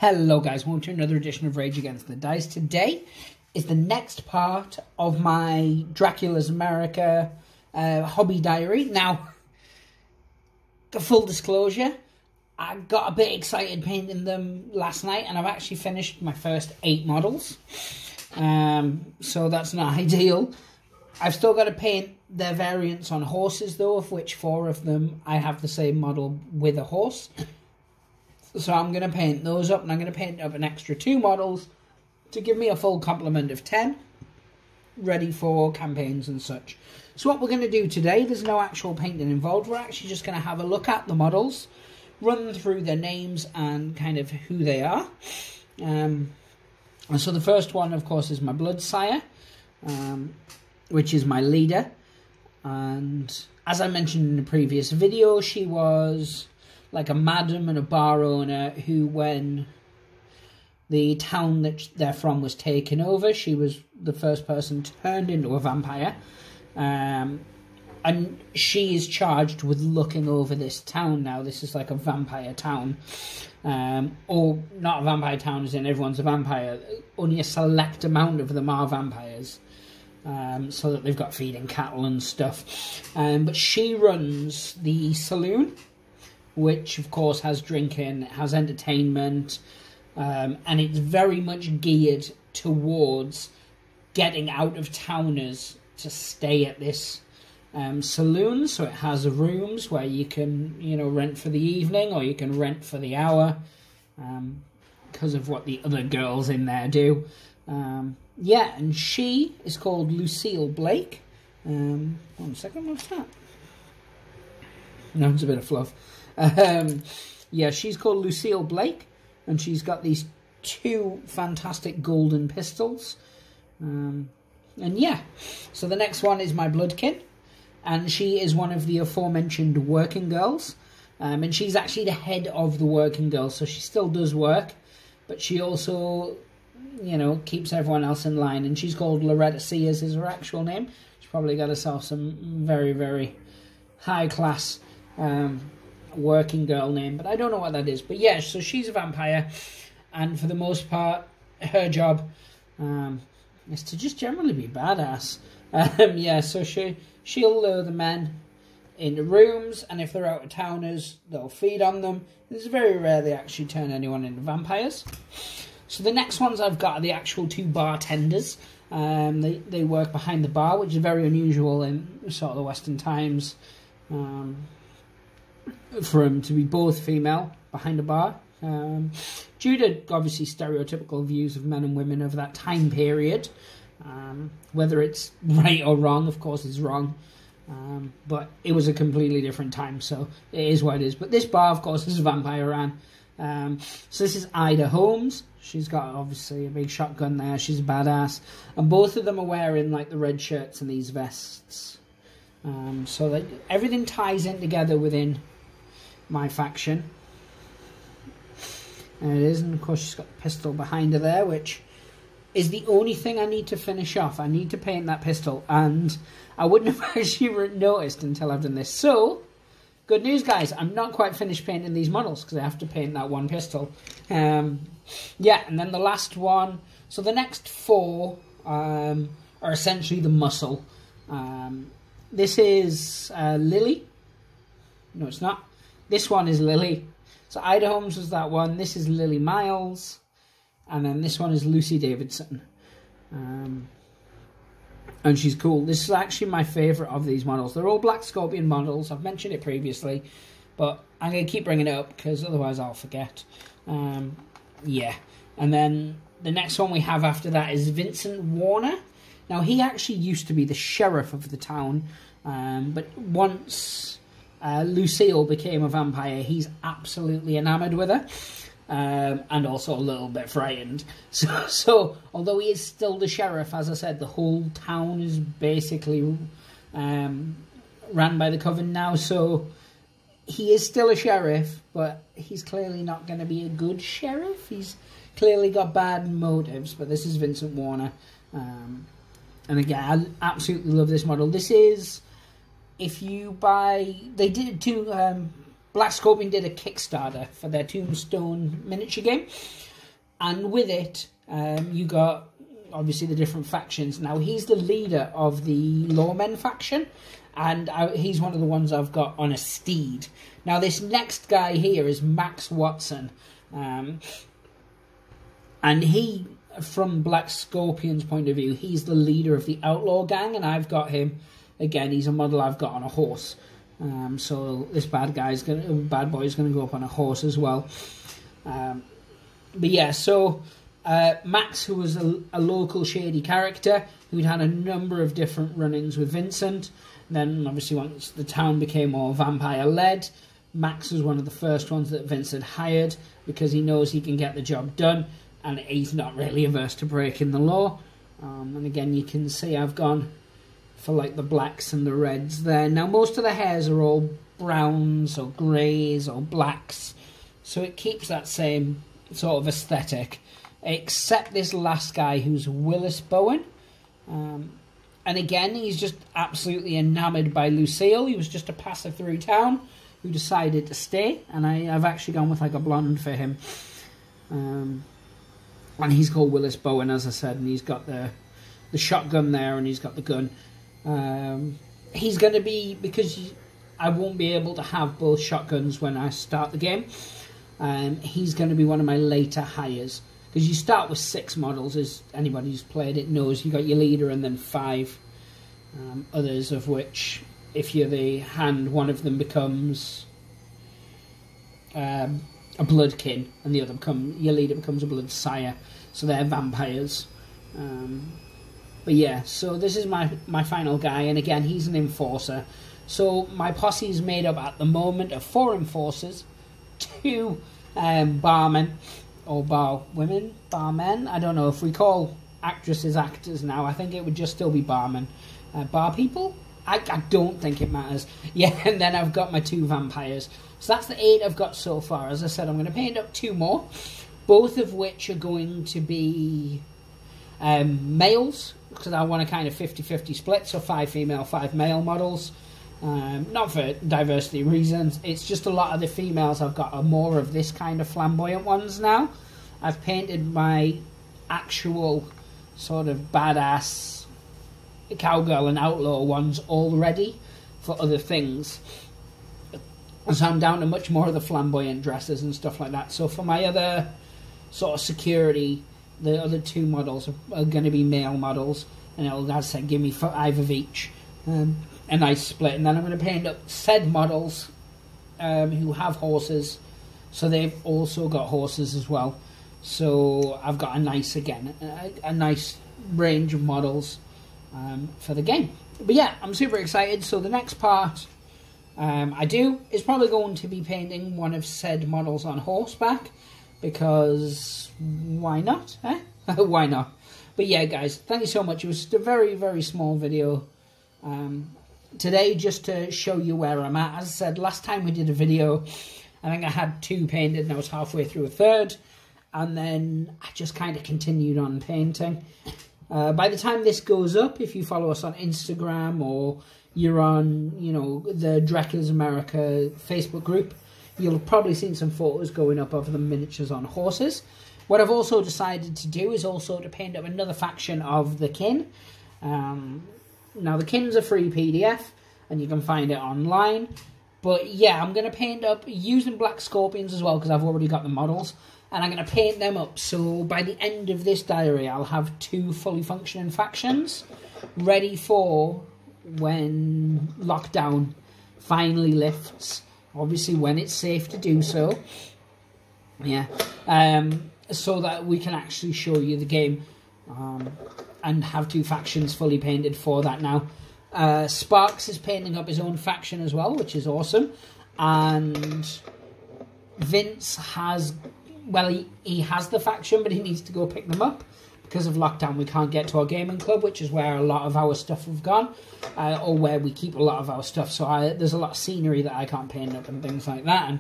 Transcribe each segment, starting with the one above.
Hello guys, welcome to another edition of Rage Against the Dice. Today is the next part of my Dracula's America hobby diary. Now, full disclosure, I got a bit excited painting them last night and I've actually finished my first 8 models. So that's not ideal. I've still got to paint their variants on horses though, of which 4 of them I have the same model with a horse. So I'm going to paint those up, and I'm going to paint up an extra 2 models to give me a full complement of 10, ready for campaigns and such. So what we're going to do today, there's no actual painting involved, we're actually just going to have a look at the models, run through their names and kind of who they are. And so the first one, of course, is my Bloodsire, which is my leader. And as I mentioned in the previous video, she was like a madam and a bar owner who, when the town that they're from was taken over, she was the first person turned into a vampire. And she is charged with looking over this town now. This is like a vampire town. Or not a vampire town as in everyone's a vampire. Only a select amount of them are vampires. So that they've got feeding cattle and stuff. But she runs the saloon, which of course has drinking, has entertainment, and it's very much geared towards getting out-of-towners to stay at this saloon. So it has rooms where you can, rent for the evening, or you can rent for the hour, because of what the other girls in there do. Yeah, and she is called Lucille Blake. 1 second, what's that? No, it's a bit of fluff. Yeah, she's called Lucille Blake, and she's got these 2 fantastic golden pistols. And yeah, so the next one is my Bloodkin, and she is one of the aforementioned working girls. And she's actually the head of the working girls, so she still does work, but she also, keeps everyone else in line. And she's called Loretta Sears is her actual name. She's probably got herself some very, very high-class working girl name, but I don't know what that is. But yeah, so she's a vampire, and for the most part her job is to just generally be badass. Yeah, so she'll lure the men into rooms, and if they're out-of-towners, they'll feed on them. It's very rare they actually turn anyone into vampires. So the next ones I've got are the actual 2 bartenders. They work behind the bar, which is very unusual in sort of the Western times. For them to be both female behind a bar, due to obviously stereotypical views of men and women of that time period. Whether it's right or wrong, of course it's wrong, but it was a completely different time, so it is what it is. But this bar, of course, is a vampire ran. So this is Ida Holmes. She's got obviously a big shotgun there. She's a badass, and both of them are wearing like the red shirts and these vests. So that everything ties in together within my faction. There it is, and of course she's got the pistol behind her there, which is the only thing I need to finish off. I need to paint that pistol, and I wouldn't have actually noticed until I've done this. So, good news guys, I'm not quite finished painting these models, because I have to paint that 1 pistol. Yeah, and then the last one, so the next 4 are essentially the muscle. This is Lily. No, it's not. This one is Lily. So Ida Holmes was that one. This is Lily Miles. And then this one is Lucy Davidson. And she's cool. This is actually my favourite of these models. They're all Black Scorpion models. I've mentioned it previously, but I'm going to keep bringing it up because otherwise I'll forget. Yeah. And then the next one we have after that is Vincent Warner. Now, he actually used to be the sheriff of the town, but once Lucille became a vampire, he's absolutely enamoured with her, and also a little bit frightened. So, although he is still the sheriff, as I said, the whole town is basically ran by the Coven now, so he is still a sheriff, but he's clearly not going to be a good sheriff. He's clearly got bad motives, but this is Vincent Warner. And again, I absolutely love this model. This is, if you buy, they did Black Scorpion did a Kickstarter for their Tombstone miniature game. And with it, you got, obviously, the different factions. Now, he's the leader of the Lawmen faction, and he's one of the ones I've got on a steed. Now, this next guy here is Max Watson, and he, from Black Scorpion's point of view, he's the leader of the Outlaw Gang, and I've got him, again, he's a model I've got on a horse. So this bad boy is going to go up on a horse as well. But yeah, so Max, who was a local shady character, who'd had a number of different run-ins with Vincent. Then, obviously, once the town became more vampire-led, Max was one of the first ones that Vincent hired because he knows he can get the job done, and he's not really averse to breaking the law. And again, you can see I've gone for like the blacks and the reds there. Now, most of the hairs are all browns or greys or blacks, so it keeps that same sort of aesthetic, except this last guy who's Willis Bowen. And again, he's just absolutely enamoured by Lucille. He was just a passer through town who decided to stay, and I've actually gone with like a blonde for him. And he's called Willis Bowen, as I said, and he's got the shotgun there, and he's got the gun. He's going to be, because I won't be able to have both shotguns when I start the game, he's going to be one of my later hires. Because you start with 6 models, as anybody who's played it knows. You got your leader and then 5 others, of which, if you're the hand, one of them becomes a bloodkin, and the other your leader becomes a blood sire. So they're vampires. But yeah, so this is my final guy, and again, he's an enforcer. So my posse is made up at the moment of 4 enforcers, 2 barmen, or barmen. I don't know if we call actresses actors now. I think it would just still be barmen. Bar people? I don't think it matters. Yeah, and then I've got my 2 vampires. So that's the 8 I've got so far. As I said, I'm going to paint up 2 more, both of which are going to be males, because I want a kind of 50-50 split, so 5 female, 5 male models. Not for diversity reasons, it's just a lot of the females I've got are more of this kind of flamboyant ones now. I've painted my actual sort of badass cowgirl and outlaw ones already for other things. So I'm down to much more of the flamboyant dresses and stuff like that. So for my other sort of security, the other 2 models are going to be male models, and it'll, as I said, give me 5 of each. A nice split. And then I'm going to paint up said models who have horses, so they've also got horses as well. So I've got a nice range of models for the game. But yeah, I'm super excited. So the next part I do is probably going to be painting one of said models on horseback, because why not? Why not? But yeah, guys, thank you so much. It was just a very, very small video today, just to show you where I'm at. As I said, last time we did a video, I think I had 2 painted and I was halfway through a 3rd, and then I just kind of continued on painting. By the time this goes up, if you follow us on Instagram, or you're on, you know, the Dracula's America Facebook group, you'll have probably seen some photos going up of the miniatures on horses. What I've also decided to do is also to paint up another faction of the kin. Now, the kin's a free PDF, and you can find it online. But yeah, I'm going to paint up using Black Scorpions as well, because I've already got the models. And I'm going to paint them up, so by the end of this diary, I'll have 2 fully functioning factions ready for when lockdown finally lifts. Obviously, when it's safe to do so. Yeah. So that we can actually show you the game. And have 2 factions fully painted for that now. Sparks is painting up his own faction as well, which is awesome. And Vince has, well, he has the faction, but he needs to go pick them up. Because of lockdown, we can't get to our gaming club, which is where a lot of our stuff have gone, or where we keep a lot of our stuff. So there's a lot of scenery that I can't paint up and things like that. And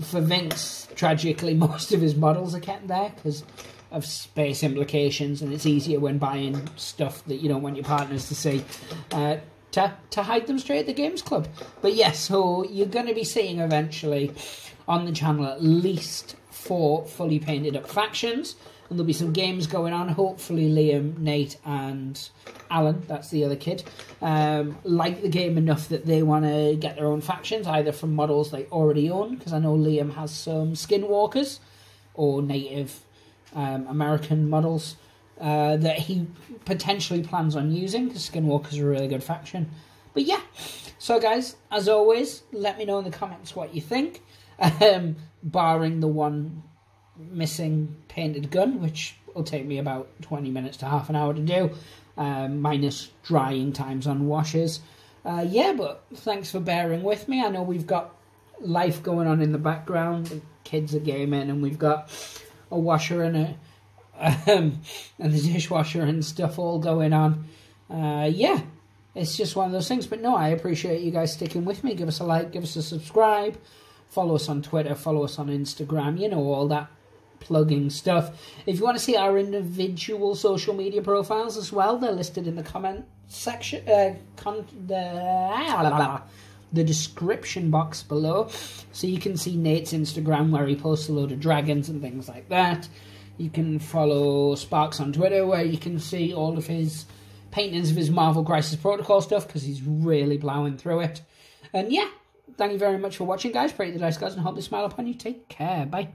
for Vince, tragically, most of his models are kept there because of space implications, and it's easier when buying stuff that you don't want your partners to see to hide them straight at the games club. But yes, so you're going to be seeing eventually on the channel at least 4 fully painted up factions. And there'll be some games going on. Hopefully Liam, Nate and Alan, that's the other kid, like the game enough that they want to get their own factions, either from models they already own, because I know Liam has some Skinwalkers, or native American models that he potentially plans on using, because Skinwalker's a really good faction. But yeah, so guys, as always, let me know in the comments what you think, barring the one missing painted gun, which will take me about 20 minutes to half an hour to do, minus drying times on washes. Yeah, but thanks for bearing with me. I know we've got life going on in the background, the kids are gaming, and we've got a washer and and the dishwasher and stuff all going on. Yeah, it's just one of those things. But no, I appreciate you guys sticking with me. Give us a like, give us a subscribe, follow us on Twitter, follow us on Instagram, you know, all that plugging stuff. If you want to see our individual social media profiles as well, they're listed in the comment section, the description box below. So you can see Nate's Instagram, where he posts a load of dragons and things like that. You can follow Sparks on Twitter, where you can see all of his paintings of his Marvel Crisis Protocol stuff, because he's really plowing through it. And yeah, thank you very much for watching, guys. Pray the dice gods and hope they smile upon you. Take care. Bye.